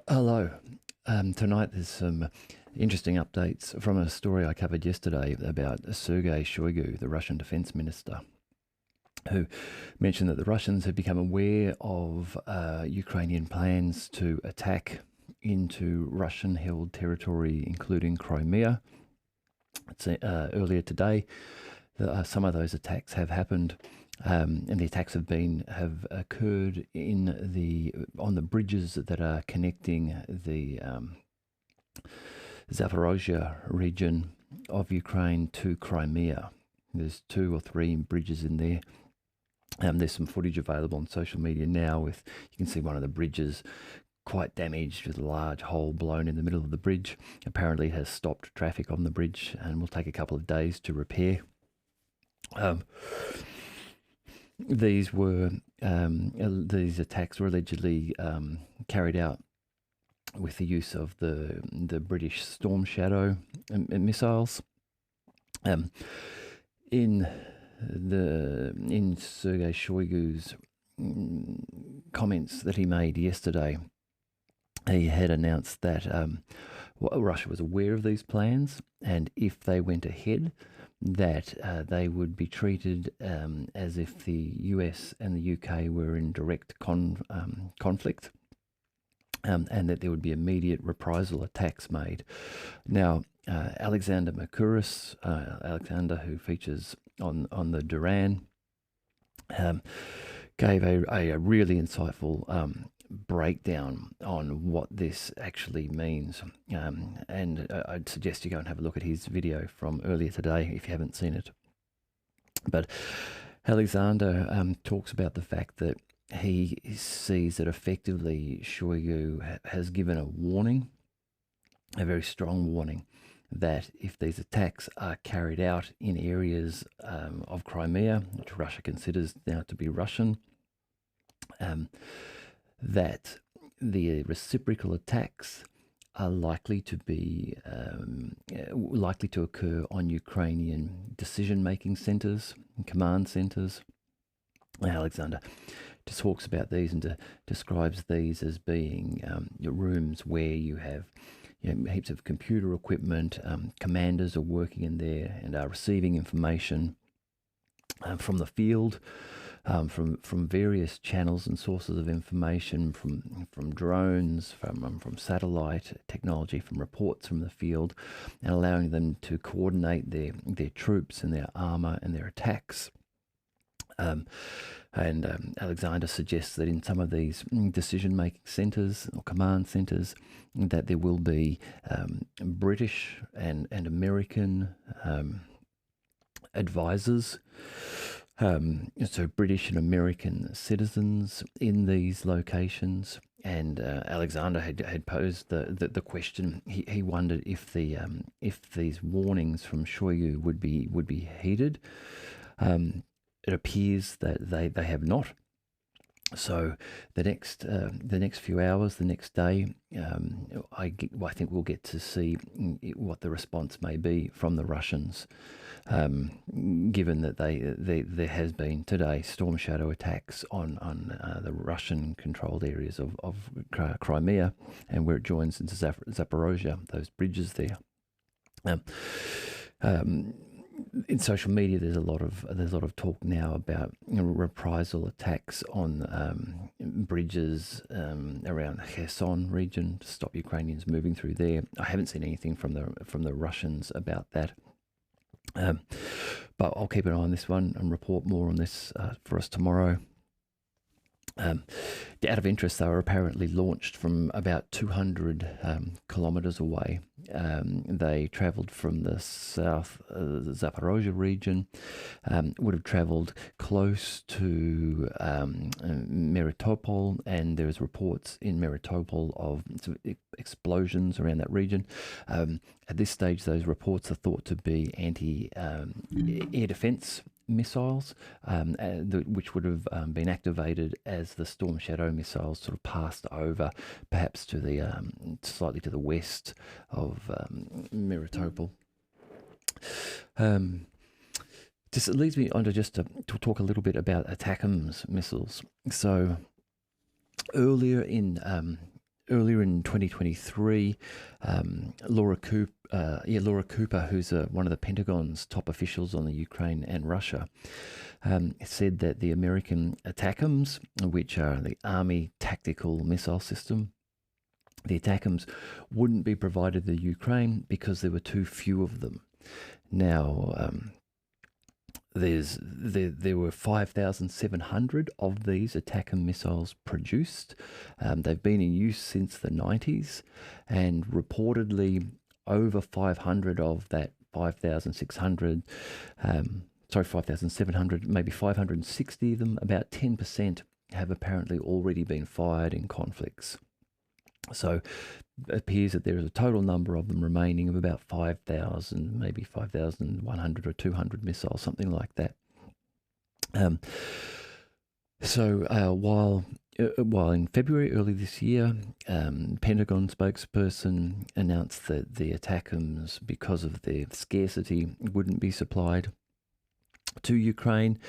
Hello. Tonight there's some interesting updates from a story I covered yesterday about Sergei Shoigu, the Russian defense minister, who mentioned that the Russians had become aware of Ukrainian plans to attack into Russian-held territory, including Crimea. Earlier today, some of those attacks have happened. And the attacks have occurred on the bridges that are connecting the Zapharizia region of Ukraine to Crimea. There's 2 or 3 bridges in there. There's some footage available on social media now. You can see one of the bridges quite damaged with a large hole blown in the middle of the bridge. Apparently, it has stopped traffic on the bridge and will take a couple of days to repair. These attacks were allegedly carried out with the use of the British Storm Shadow missiles. In Sergei Shoigu's comments that he made yesterday, he had announced that Russia was aware of these plans, and if they went ahead, that they would be treated as if the US and the UK were in direct conflict, and that there would be immediate reprisal attacks made. Now, Alexander Mercouris, who features on the Duran, gave a really insightful breakdown on what this actually means, and I'd suggest you go and have a look at his video from earlier today if you haven't seen it. But Alexander talks about the fact that he sees that effectively Shoigu has given a warning, a very strong warning, that if these attacks are carried out in areas of Crimea, which Russia considers now to be Russian, that the reciprocal attacks are likely to occur on Ukrainian decision-making centers and command centers. Alexander just talks about these and describes these as being rooms where you have heaps of computer equipment. Commanders are working in there and are receiving information from the field. From various channels and sources of information, from drones, from satellite technology, from reports from the field, and allowing them to coordinate their troops and their armor and their attacks. Alexander suggests that in some of these decision-making centers or command centers, that there will be British and American advisors. So British and American citizens in these locations, and Alexander had posed the question. He wondered if these warnings from Shoigu would be heeded. It appears that they have not. So the next few hours, the next day, I think we'll get to see what the response may be from the Russians, given that there has been today Storm Shadow attacks on the Russian-controlled areas of Crimea and where it joins into Zapharizia, those bridges there. In social media, there's a lot of talk now about reprisal attacks on bridges around the Kherson region to stop Ukrainians moving through there. I haven't seen anything from the Russians about that, but I'll keep an eye on this one and report more on this for us tomorrow. Out of interest, they were apparently launched from about 200 kilometers away. They traveled from the south Zapharizia region, would have traveled close to Meritopol, and there's reports in Meritopol of explosions around that region. At this stage, those reports are thought to be anti-air defense missiles, which would have been activated as the Storm Shadow missiles sort of passed over, perhaps to the slightly to the west of Meritopol. It leads me on to to talk a little bit about ATACMS missiles. So earlier in earlier in 2023, Laura Cooper, who's one of the Pentagon's top officials on the Ukraine and Russia, said that the American ATACMS, which are the Army Tactical Missile System, the ATACMS wouldn't be provided to Ukraine because there were too few of them. Now, there were 5,700 of these ATACMS missiles produced. They've been in use since the 90s, and reportedly over 500 of that 5,700, maybe 560 of them, about 10% have apparently already been fired in conflicts. So it appears that there is a total number of them remaining of about 5,000, maybe 5,100 or 200 missiles, something like that. While in February early this year, Pentagon spokesperson announced that the ATACMS, because of their scarcity, wouldn't be supplied to Ukraine.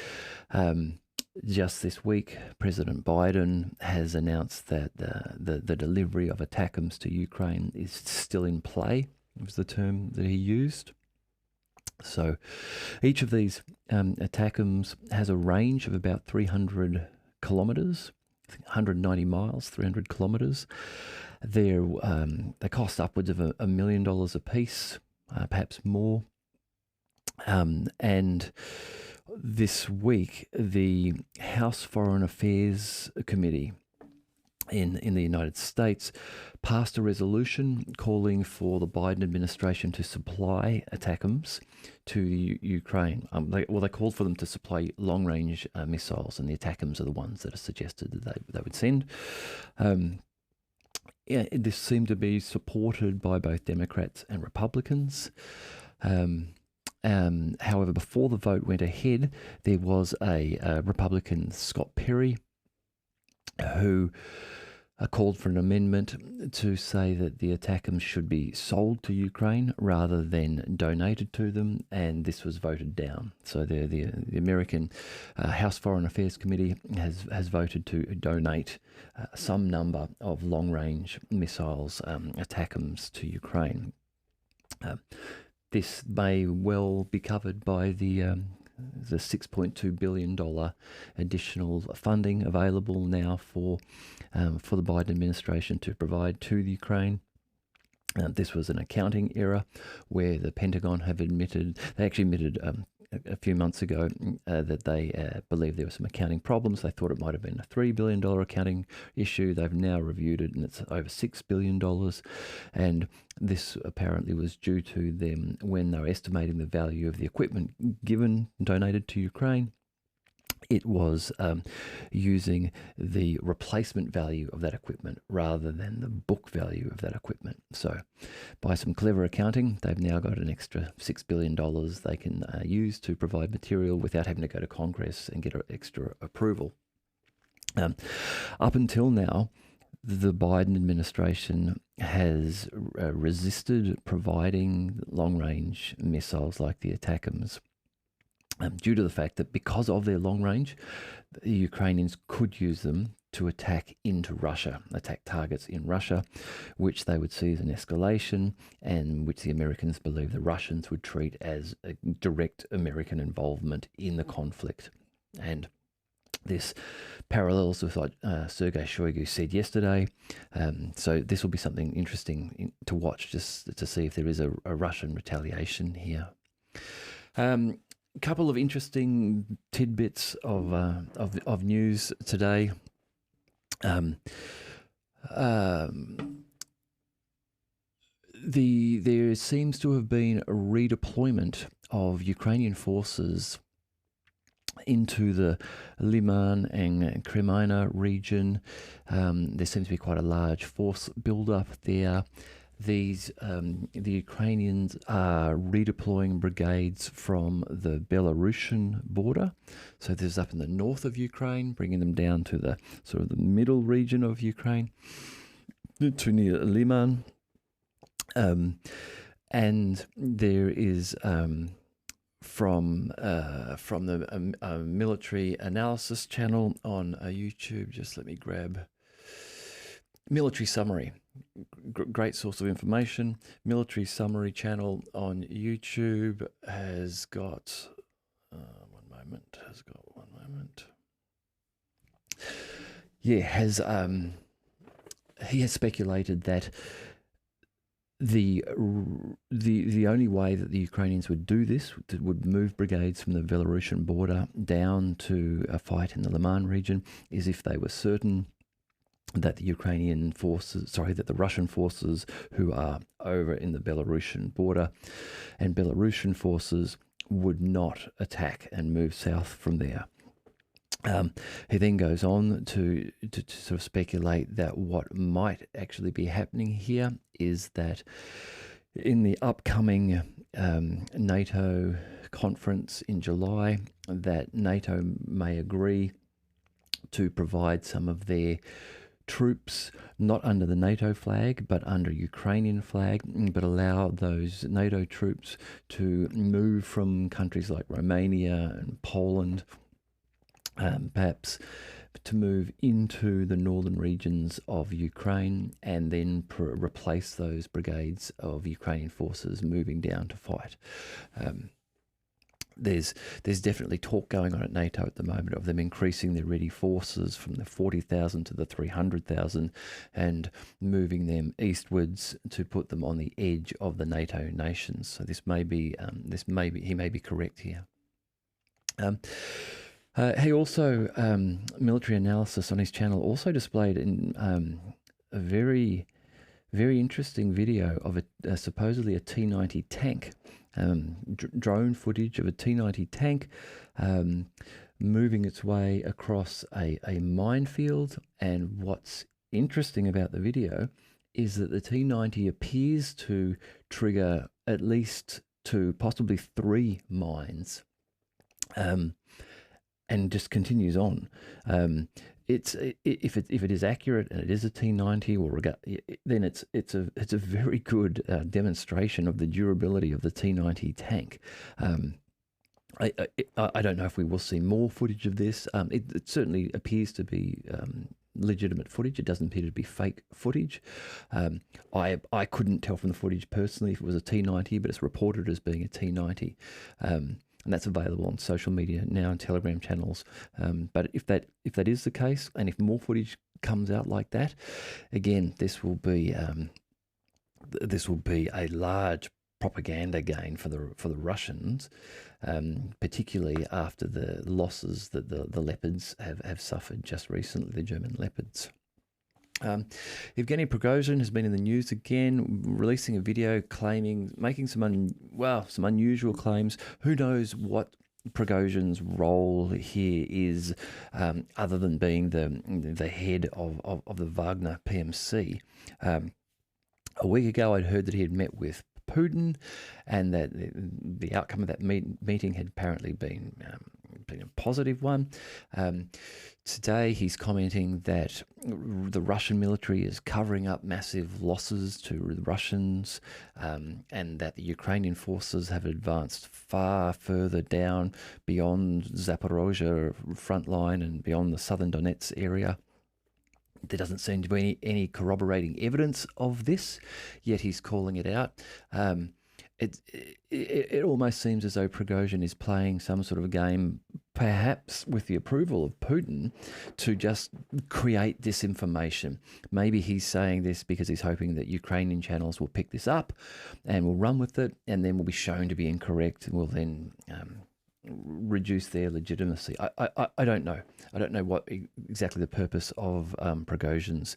Just this week, President Biden has announced that the delivery of ATACMS to Ukraine is still in play, was the term that he used. So each of these ATACMS has a range of about 300 kilometres, 190 miles, 300 kilometres. They cost upwards of $1 million a piece, perhaps more. And this week, the House Foreign Affairs Committee in the United States passed a resolution calling for the Biden administration to supply ATACMS to Ukraine. They called for them to supply long-range missiles, and the ATACMS are the ones that are suggested that they would send. This seemed to be supported by both Democrats and Republicans. However, before the vote went ahead, there was a Republican, Scott Perry, who called for an amendment to say that the ATACMS should be sold to Ukraine rather than donated to them, and this was voted down. So the American House Foreign Affairs Committee has voted to donate some number of long-range missiles, ATACMS, to Ukraine. This may well be covered by the $6.2 billion additional funding available now for the Biden administration to provide to the Ukraine. This was an accounting error where the Pentagon have admitted a few months ago that they believe there were some accounting problems. They thought it might have been a $3 billion accounting issue. They've now reviewed it, and it's over $6 billion. And this apparently was due to them when they were estimating the value of the equipment donated to Ukraine. It was using the replacement value of that equipment rather than the book value of that equipment. So by some clever accounting, they've now got an extra $6 billion they can use to provide material without having to go to Congress and get extra approval. Up until now, the Biden administration has resisted providing long-range missiles like the ATACMS, due to the fact that because of their long range, the Ukrainians could use them to attack into Russia, attack targets in Russia, which they would see as an escalation, and which the Americans believe the Russians would treat as a direct American involvement in the conflict. And this parallels with what Sergei Shoigu said yesterday. So this will be something interesting to watch, just to see if there is a Russian retaliation here. Couple of interesting tidbits of news today. There seems to have been a redeployment of Ukrainian forces into the Liman and Crimea region. There seems to be quite a large force build-up there. The Ukrainians are redeploying brigades from the Belarusian border. So this is up in the north of Ukraine, bringing them down to the sort of the middle region of Ukraine, to near Liman. And there is from the military analysis channel on YouTube. Just let me grab Military summary. Great source of information. Military summary channel on YouTube has got one moment. Yeah, he has speculated that the only way that the Ukrainians would do this would move brigades from the Belarusian border down to a fight in the Liman region is if they were certain that the Russian forces who are over in the Belarusian border and Belarusian forces would not attack and move south from there. He then goes on to sort of speculate that what might actually be happening here is that in the upcoming NATO conference in July, that NATO may agree to provide some of their troops not under the NATO flag but under Ukrainian flag, but allow those NATO troops to move from countries like Romania and Poland, perhaps to move into the northern regions of Ukraine and then replace those brigades of Ukrainian forces moving down to fight. There's definitely talk going on at NATO at the moment of them increasing their ready forces from the 40,000 to the 300,000 and moving them eastwards to put them on the edge of the NATO nations. So he may be correct here. He also, military analysis on his channel also displayed in a very, very interesting video of supposedly a T-90 tank, drone footage of a T-90 tank moving its way across a minefield. And what's interesting about the video is that the T-90 appears to trigger at least 2, possibly 3 mines. And just continues on. If it is accurate and it is a T-90, then it's a very good demonstration of the durability of the T-90 tank. I don't know if we will see more footage of this. It certainly appears to be legitimate footage. It doesn't appear to be fake footage. I couldn't tell from the footage personally if it was a T-90, but it's reported as being a T-90. And that's available on social media now and Telegram channels. But if that is the case, and if more footage comes out like that, again, this will be a large propaganda gain for the Russians, particularly after the losses that the Leopards have suffered just recently, the German Leopards. Evgeny Prigozhin has been in the news again, releasing a video making some unusual claims. Who knows what Prigozhin's role here is, other than being the head of the Wagner PMC. A week ago, I'd heard that he had met with Putin, and that the outcome of that meeting had apparently been a positive one. Today, he's commenting that the Russian military is covering up massive losses to the Russians, and that the Ukrainian forces have advanced far further down beyond Zapharizia front line and beyond the southern Donetsk area. There doesn't seem to be any corroborating evidence of this, yet he's calling it out. It almost seems as though Prigozhin is playing some sort of game, perhaps with the approval of Putin, to just create disinformation. Maybe he's saying this because he's hoping that Ukrainian channels will pick this up and will run with it, and then will be shown to be incorrect and will then reduce their legitimacy. I don't know. I don't know what exactly the purpose of Prigozhin's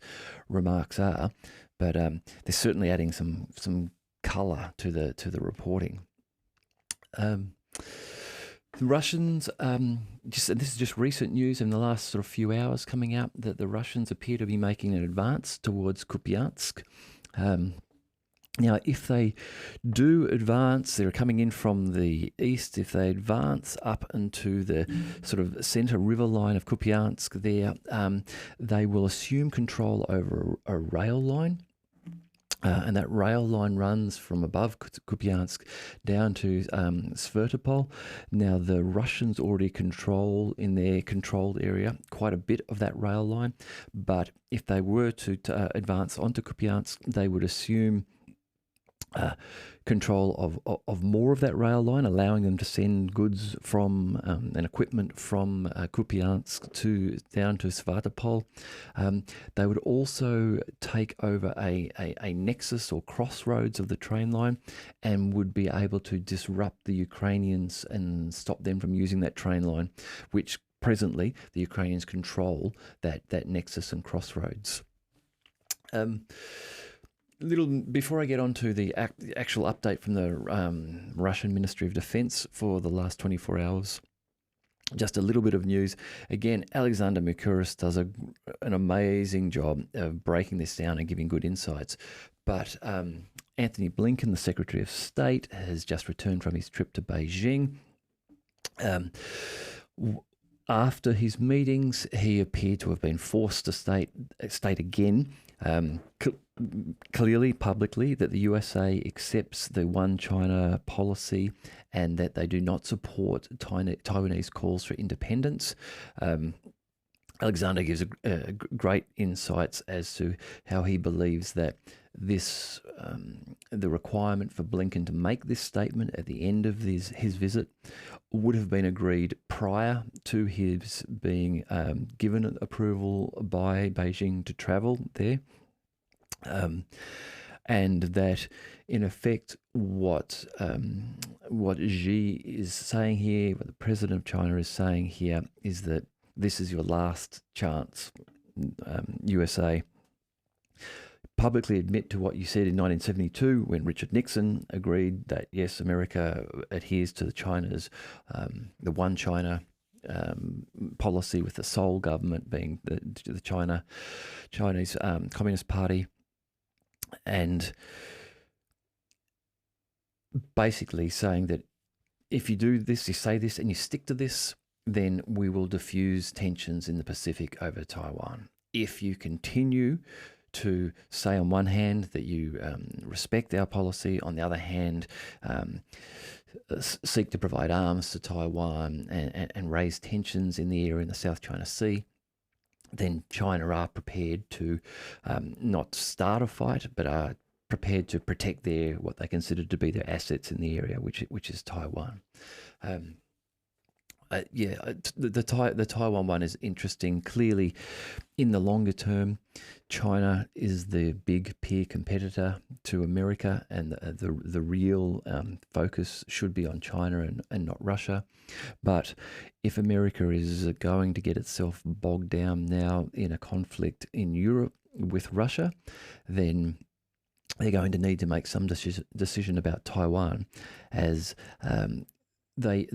remarks are, but they're certainly adding some colour to the reporting. The Russians, this is just recent news in the last sort of few hours coming out, that the Russians appear to be making an advance towards Kupiansk. Now, if they do advance, they're coming in from the east. If they advance up into the sort of centre river line of Kupiansk there, they will assume control over a rail line. And that rail line runs from above Kupiansk down to Sverdopol. Now, the Russians already control in their controlled area quite a bit of that rail line, but if they were to advance onto Kupiansk, they would assume control of more of that rail line, allowing them to send goods from and equipment from Kupiansk down to Sevastopol. They would also take over a nexus or crossroads of the train line and would be able to disrupt the Ukrainians and stop them from using that train line, which presently the Ukrainians control that nexus and crossroads. Little before I get on to the actual update from the Russian Ministry of Defense for the last 24 hours, just a little bit of news. Again, Alexander Mercouris does an amazing job of breaking this down and giving good insights. But Anthony Blinken, the Secretary of State, has just returned from his trip to Beijing. After his meetings, he appeared to have been forced to state again, clearly, publicly, that the USA accepts the One China policy and that they do not support Taiwanese calls for independence. Alexander gives great insights as to how he believes that this, the requirement for Blinken to make this statement at the end of his visit would have been agreed prior to his being given approval by Beijing to travel there. And that, in effect, what Xi is saying here, what the president of China is saying here, is that this is your last chance, USA. Publicly admit to what you said in 1972 when Richard Nixon agreed that, yes, America adheres to China's, the One China policy, with the sole government being the Chinese Communist Party. And basically saying that if you do this, you say this, and you stick to this, then we will diffuse tensions in the Pacific over Taiwan. If you continue to say on one hand that you respect our policy, on the other hand seek to provide arms to Taiwan and raise tensions in the area in the South China Sea, then China are prepared to not start a fight, but are prepared to protect what they consider to be their assets in the area, which is Taiwan. The Taiwan one is interesting. Clearly, in the longer term, China is the big peer competitor to America, and the real focus should be on China and not Russia. But if America is going to get itself bogged down now in a conflict in Europe with Russia, then they're going to need to make some decision about Taiwan, as they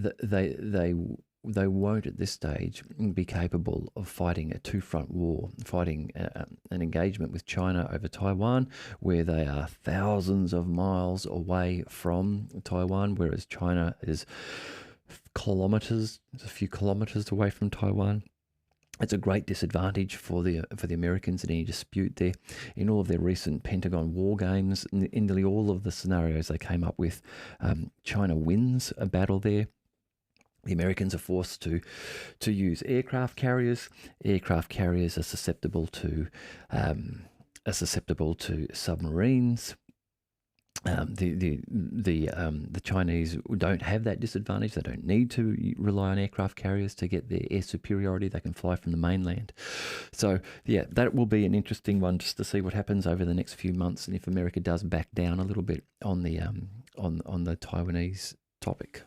won't at this stage be capable of fighting a two-front war, fighting an engagement with China over Taiwan, where they are thousands of miles away from Taiwan, whereas China is a few kilometers away from Taiwan. It's a great disadvantage for the Americans in any dispute there. In all of their recent Pentagon war games, in nearly all of the scenarios they came up with, China wins a battle there. The Americans are forced to use aircraft carriers. Aircraft carriers are susceptible to submarines. The Chinese don't have that disadvantage. They don't need to rely on aircraft carriers to get their air superiority. They can fly from the mainland. So yeah, that will be an interesting one, just to see what happens over the next few months, and if America does back down a little bit on the Taiwanese topic.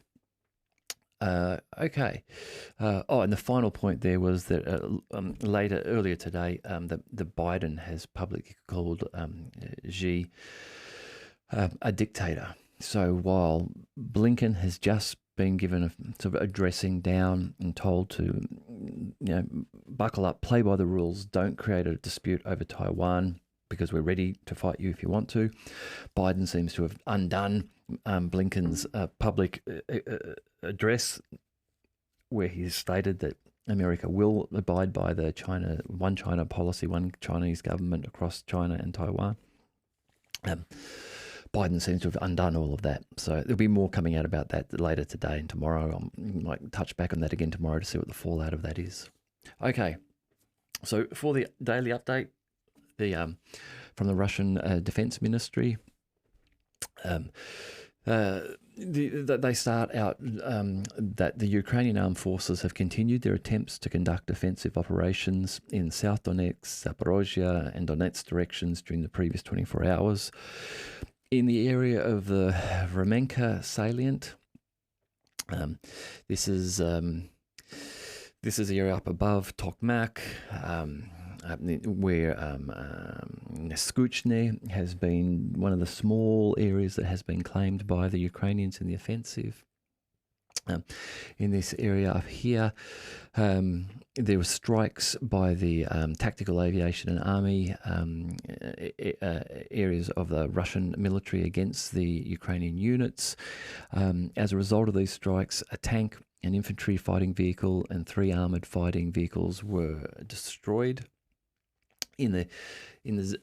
Okay. And the final point there was that earlier today, the Biden has publicly called Xi a dictator. So while Blinken has just been given a sort of a dressing down and told to, buckle up, play by the rules, don't create a dispute over Taiwan because we're ready to fight you if you want to, Biden seems to have undone Blinken's public address, where he stated that America will abide by the One China policy, one Chinese government across China and Taiwan. Um, Biden seems to have undone all of that. So there'll be more coming out about that later today and tomorrow. I might touch back on that again tomorrow to see what the fallout of that is. Okay, so for the daily update, the from the Russian Defense Ministry, they start out that the Ukrainian armed forces have continued their attempts to conduct offensive operations in South Donetsk, Zapharizia, and Donetsk directions during the previous 24 hours. In the area of the Vremenka salient, this is the area up above Tokmak, where Neskuchne has been one of the small areas that has been claimed by the Ukrainians in the offensive. In this area up here, there were strikes by the tactical aviation and army areas of the Russian military against the Ukrainian units. As a result of these strikes, a tank, an infantry fighting vehicle, and 3 armoured fighting vehicles were destroyed. In the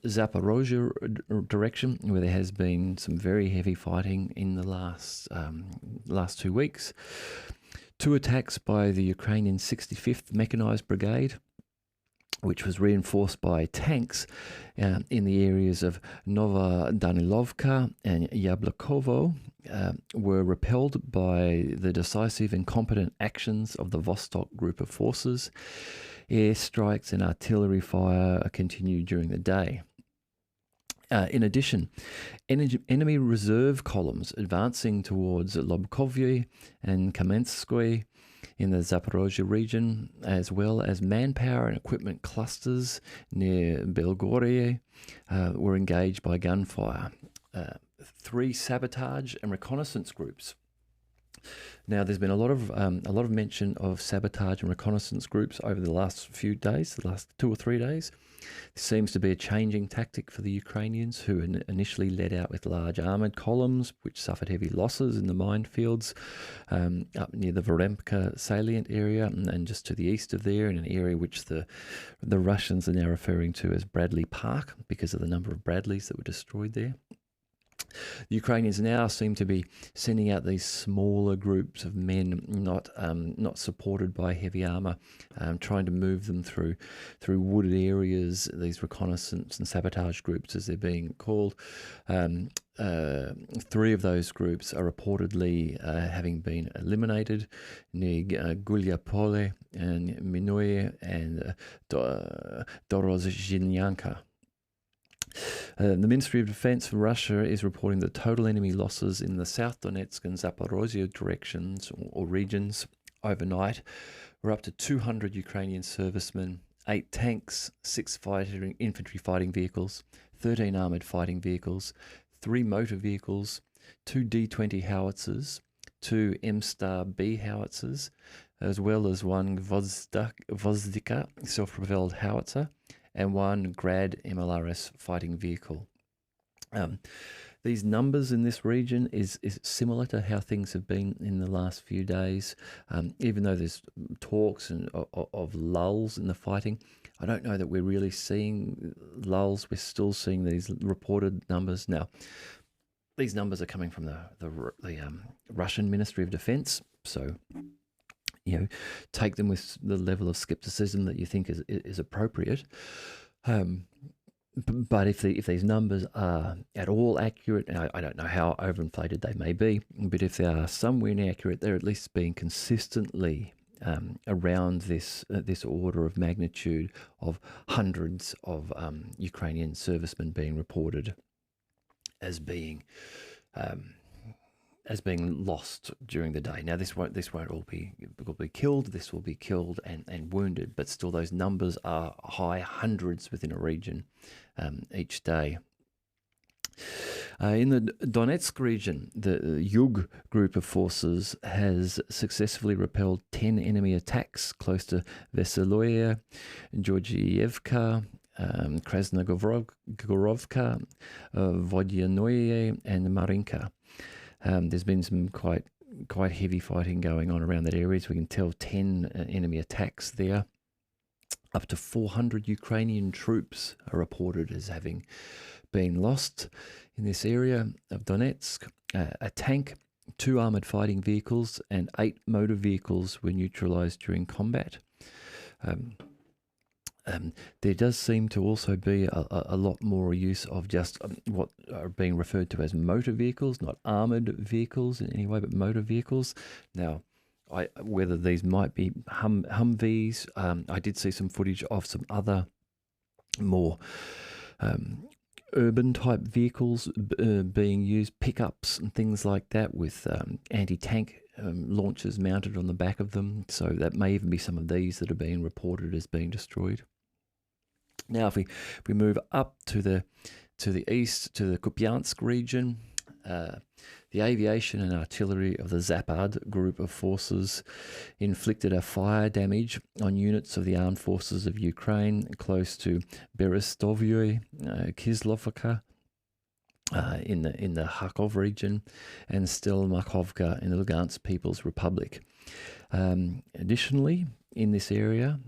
Zapharizia direction, where there has been some very heavy fighting in the last 2 weeks, 2 attacks by the Ukrainian 65th Mechanized Brigade, which was reinforced by tanks in the areas of Nova Danilovka and Yablokovo, were repelled by the decisive and competent actions of the Vostok group of forces. Airstrikes and artillery fire continued during the day. In addition, enemy reserve columns advancing towards Lobkovye and Kamenskoye in the Zaporozhye region, as well as manpower and equipment clusters near Belgorye, were engaged by gunfire. 3 sabotage and reconnaissance groups. Now, there's been a lot of mention of sabotage and reconnaissance groups over the last few days, the last 2 or 3 days. This seems to be a changing tactic for the Ukrainians, who initially led out with large armoured columns, which suffered heavy losses in the minefields up near the Vremka salient area, and just to the east of there, in an area which the Russians are now referring to as Bradley Park because of the number of Bradleys that were destroyed there. The Ukrainians now seem to be sending out these smaller groups of men, not supported by heavy armour, trying to move them through wooded areas. These reconnaissance and sabotage groups, as they're being called. 3 of those groups are reportedly having been eliminated near Gulyapole and Minoye and Dorozhinyanka. The Ministry of Defense for Russia is reporting that total enemy losses in the South Donetsk and Zaporozhye directions or regions overnight were up to 200 Ukrainian servicemen, 8 tanks, 6 infantry fighting vehicles, 13 armoured fighting vehicles, 3 motor vehicles, 2 D-20 howitzers, 2 M-Star-B howitzers, as well as 1 Gvozdika self-propelled howitzer, and 1 Grad MLRS fighting vehicle. These numbers in this region is similar to how things have been in the last few days. Even though there's talks of lulls in the fighting, I don't know that we're really seeing lulls. We're still seeing these reported numbers. Now, these numbers are coming from the Russian Ministry of Defense, so take them with the level of skepticism that you think is appropriate. But if these numbers are at all accurate, and I don't know how overinflated they may be, but if they are somewhere inaccurate, they're at least being consistently around this order of magnitude of hundreds of Ukrainian servicemen being reported as being lost during the day. Now, this won't all be killed. This will be killed and wounded, but still those numbers are high hundreds within a region each day. In the Donetsk region, the Yug group of forces has successfully repelled 10 enemy attacks close to Veseloye, Georgievka, Krasnogorovka, Vodyanoye, and Marinka. There's been some quite heavy fighting going on around that area, so we can tell 10 enemy attacks there. Up to 400 Ukrainian troops are reported as having been lost in this area of Donetsk. A tank, 2 armoured fighting vehicles, and 8 motor vehicles were neutralised during combat. There does seem to also be a lot more use of just what are being referred to as motor vehicles, not armoured vehicles in any way, but motor vehicles. Now, whether these might be Humvees, I did see some footage of some other more urban type vehicles being used, pickups and things like that, with anti-tank launchers mounted on the back of them. So that may even be some of these that are being reported as being destroyed. Now, if we move up to the east, to the Kupiansk region, the aviation and artillery of the Zapad group of forces inflicted a fire damage on units of the armed forces of Ukraine close to Berestovye, Kislovka, in the Kharkov region, and Stelmakhovka in the Lugansk People's Republic. Additionally, in this area,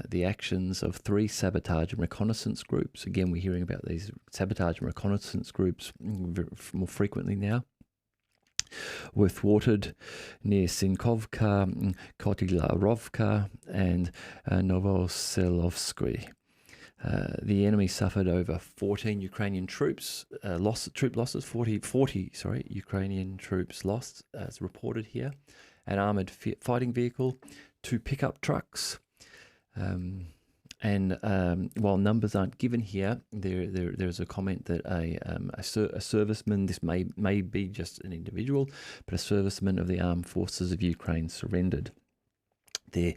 the actions of 3 sabotage and reconnaissance groups, again we're hearing about these sabotage and reconnaissance groups more frequently now, were thwarted near Sinkovka, Kotylarovka, and Novoselovsky. The enemy suffered over 14 Ukrainian troops losses, 40 Ukrainian troops lost, as reported here. An armoured fighting vehicle, 2 pickup trucks, and while numbers aren't given here, there's a comment that a serviceman, this may be just an individual, but a serviceman of the armed forces of Ukraine surrendered. There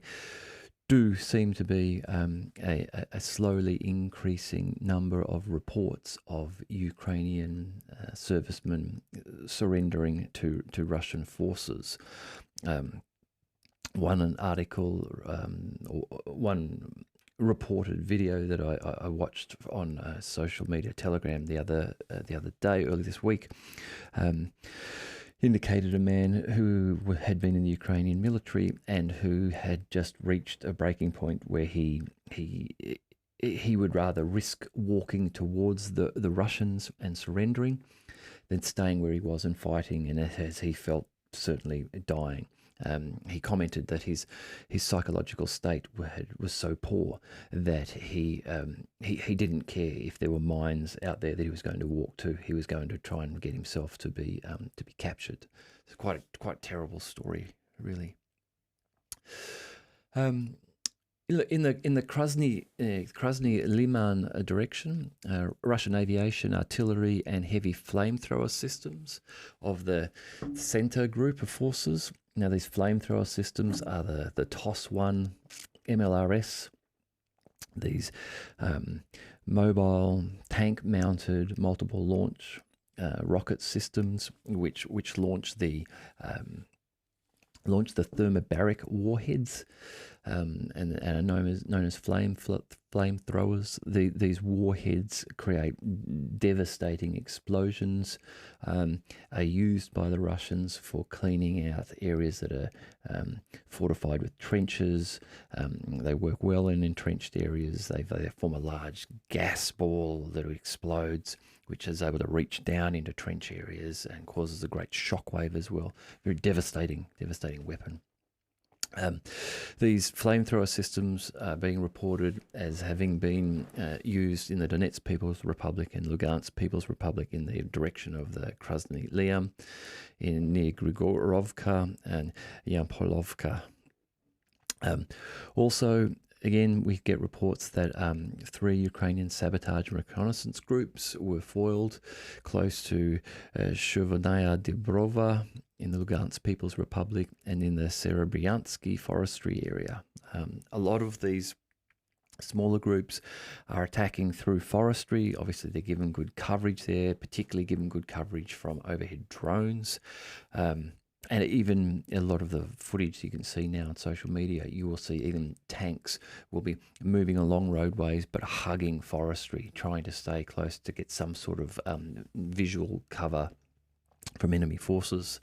do seem to be a slowly increasing number of reports of Ukrainian servicemen surrendering to Russian forces. One reported video that I watched on social media, Telegram, the other day, early this week, indicated a man who had been in the Ukrainian military and who had just reached a breaking point where he would rather risk walking towards the Russians and surrendering than staying where he was and fighting, and as he felt certainly dying. He commented that his psychological state was so poor that he didn't care if there were mines out there that he was going to walk to. He was going to try and get himself to be captured. It's quite a terrible story, really. In the Krasny Liman direction, Russian aviation, artillery, and heavy flamethrower systems of the Center group of forces. Now, these flamethrower systems are the TOS-1 MLRS. These mobile tank-mounted multiple launch rocket systems, which launch the thermobaric warheads, and are known as flamethrowers. These warheads create devastating explosions, are used by the Russians for cleaning out areas that are fortified with trenches. They work well in entrenched areas. They form a large gas ball that explodes, which is able to reach down into trench areas and causes a great shockwave as well. Very devastating weapon. These flamethrower systems are being reported as having been used in the Donetsk People's Republic and Lugansk People's Republic in the direction of the Krasny Liam, near Grigorovka and Yampolovka. Also, again, we get reports that 3 Ukrainian sabotage and reconnaissance groups were foiled close to Shuvnaya Dibrova in the Lugansk People's Republic and in the Serebryansky forestry area. A lot of these smaller groups are attacking through forestry. Obviously, they're given good coverage there, particularly given good coverage from overhead drones. And even a lot of the footage you can see now on social media, you will see even tanks will be moving along roadways but hugging forestry, trying to stay close to get some sort of visual cover from enemy forces.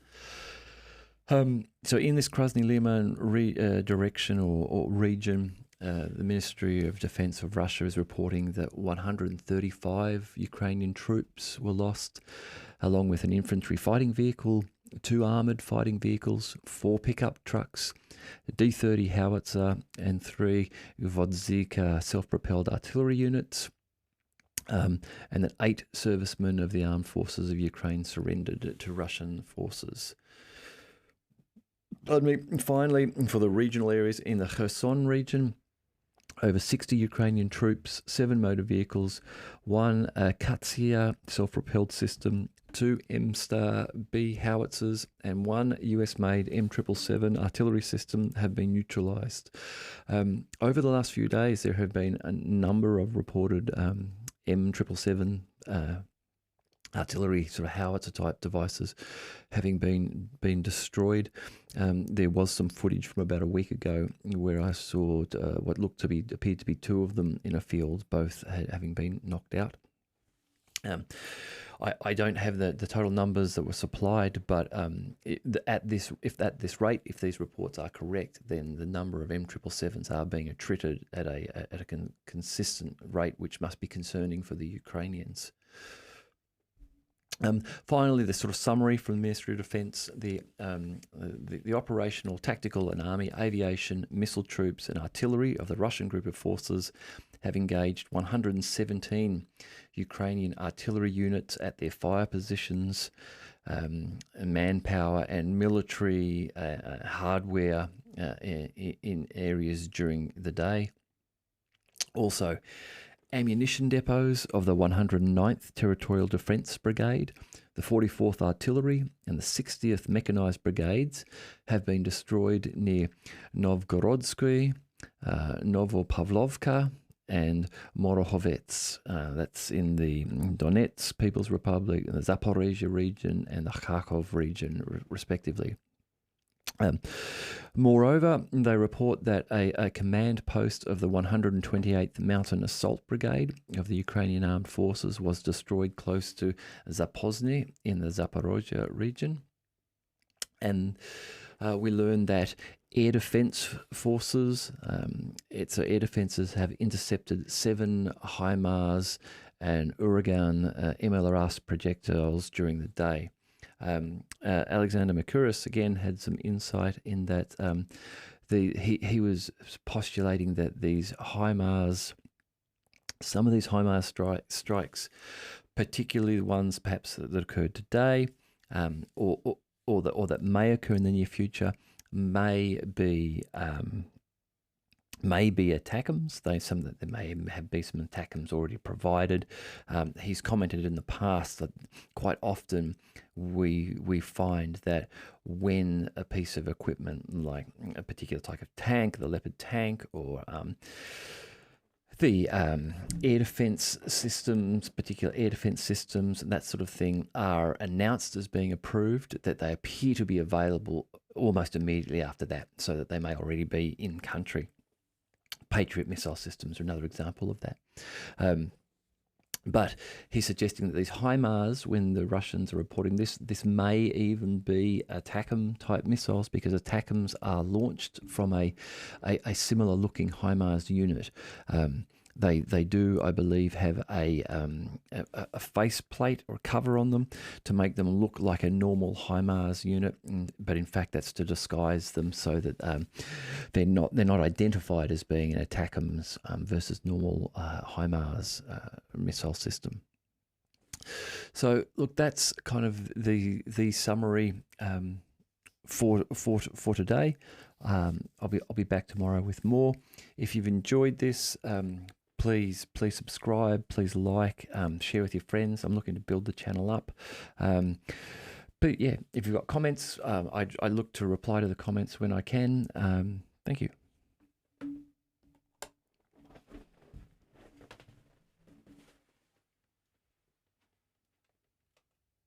So in this Krasny Liman direction or region, The Ministry of Defense of Russia is reporting that 135 Ukrainian troops were lost, along with an infantry fighting vehicle, 2 armoured fighting vehicles, 4 pickup trucks, a D-30 howitzer, and 3 Vodzika self-propelled artillery units. And that 8 servicemen of the armed forces of Ukraine surrendered to Russian forces. Finally, for the regional areas in the Kherson region, over 60 Ukrainian troops, 7 motor vehicles, 1 Katsia self-propelled system, 2 M-Star-B howitzers, and 1 US-made M777 artillery system have been neutralised. Over the last few days, there have been a number of reported M777 artillery sort of howitzer type devices having been destroyed. There was some footage from about a week ago where I saw what appeared to be 2 of them in a field, both having been knocked out. I don't have the total numbers that were supplied, but at this rate, if these reports are correct, then the number of M777s are being attrited at a consistent rate, which must be concerning for the Ukrainians. Finally, the sort of summary from the Ministry of Defence: the operational, tactical, and army, aviation, missile troops, and artillery of the Russian group of forces have engaged 117 Ukrainian artillery units at their fire positions, manpower, and military hardware in areas during the day. Also, ammunition depots of the 109th Territorial Defence Brigade, the 44th Artillery, and the 60th Mechanised Brigades have been destroyed near Novgorodsky, Novopavlovka, and Morohovets. That's in the Donetsk People's Republic, the Zapharizia region, and the Kharkov region, respectively. Moreover, they report that a command post of the 128th Mountain Assault Brigade of the Ukrainian Armed Forces was destroyed close to Zapozhny in the Zapharizia region. And we learned that air defense forces, air defenses have intercepted 7 HIMARS and Uragan MLRS projectiles during the day. Alexander Mercouris again had some insight in that he was postulating that these HIMARS, some of these HIMARS strikes, particularly the ones perhaps that occurred today, or that may occur in the near future, may be ATACMS. There may have been some ATACMS already provided. He's commented in the past that quite often we find that when a piece of equipment, like a particular type of tank, the Leopard tank, or the air defense systems, particular air defense systems, and that sort of thing, are announced as being approved, that they appear to be available almost immediately after that, so that they may already be in country. Patriot missile systems are another example of that. But he's suggesting that these HIMARS, when the Russians are reporting this may even be ATACMS type missiles, because ATACMS are launched from a similar looking HIMARS unit. They do, I believe, have a face plate or cover on them to make them look like a normal HIMARS unit, but in fact that's to disguise them so that they're not identified as being an ATACMS versus normal HIMARS missile system. So look, that's kind of the summary for today. I'll be back tomorrow with more. If you've enjoyed this, please subscribe, please like, share with your friends. I'm looking to build the channel up. But yeah, if you've got comments, I look to reply to the comments when I can. Thank you.